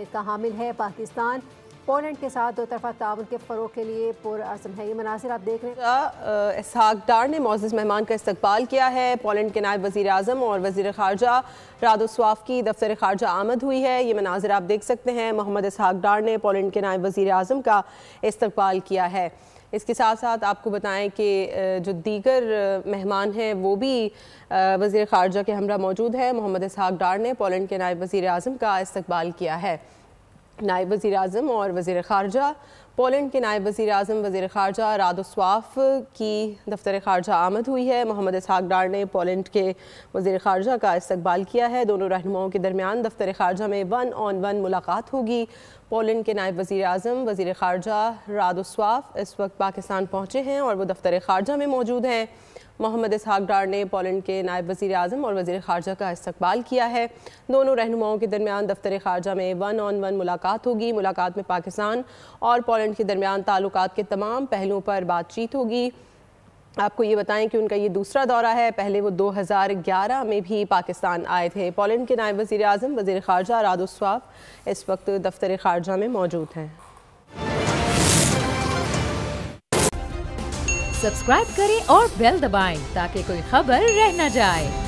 अहमियत का हामिल है। पाकिस्तान पोलैंड के साथ दो तरफा ताउन के फ़रोग के लिए पुरअज़्म है। ये मनासिर आप देख रहे हैं। इसहाक डार ने मोअज़्ज़ज़ मेहमान का इस्तकबाल किया है। पोलैंड के नायब वज़ीर आज़म और वज़ीर ख़ारजा रादो स्वाफ की दफ्तर ख़ारजा आमद हुई है। ये मनासिर आप देख सकते हैं। मोहम्मद इसहाक डार ने पोलैंड के नायब वज़ीर आज़म का इस्तकबाल किया है। इसके साथ साथ आपको बताएं कि जो दीगर मेहमान हैं वो भी वज़ीर ख़ारजा के हमरा मौजूद है। मोहम्मद इसहाक डार ने पोलैंड के नायब वज़ीर आज़म का इस्तकबाल किया है। नायब वज़ीर आज़म और वज़ीर ख़ारजा पोलैंड के नायब वज़ीर आज़म वज़ीर ख़ारजा रादो स्वाफ की दफ्तर ख़ारजा आमद हुई है। मोहम्मद इसहाक डार ने पोलैंड के वज़ीर ख़ारजा का इस्तकबाल किया है। दोनों रहनुमाओं के दरमियान दफ्तर ख़ारजा में 1-on-1 मुलाकात होगी। पोलैंड के नायब वज़ीर आज़म वज़ीर ख़ारजा रादो स्वाफ इस वक्त पाकिस्तान पहुँचे हैं और वो दफ्तर ख़ारजा में मौजूद हैं। मोहम्मद इसहाक डार ने पोलैंड के नायब वज़ीर आज़म और वज़ीर ख़ारजा का इस्तकबाल किया है। दोनों रहनुमाओं के दरमियान दफ्तर ख़ारजा में 1-on-1 मुलाकात होगी। मुलाकात में पाकिस्तान और पोलैंड के दरमियान ताल्लुकात के तमाम पहलुओं पर बातचीत होगी। आपको ये बताएं कि उनका ये दूसरा दौरा है। पहले वो 2011 में भी पाकिस्तान आए थे। पोलैंड के नायब वज़ीर आज़म वज़ीर ख़ारजा रादो स्वाफ इस वक्त दफ्तर ख़ारजा में मौजूद हैं। सब्सक्राइब करें और बेल दबाएं ताकि कोई खबर रह न जाए।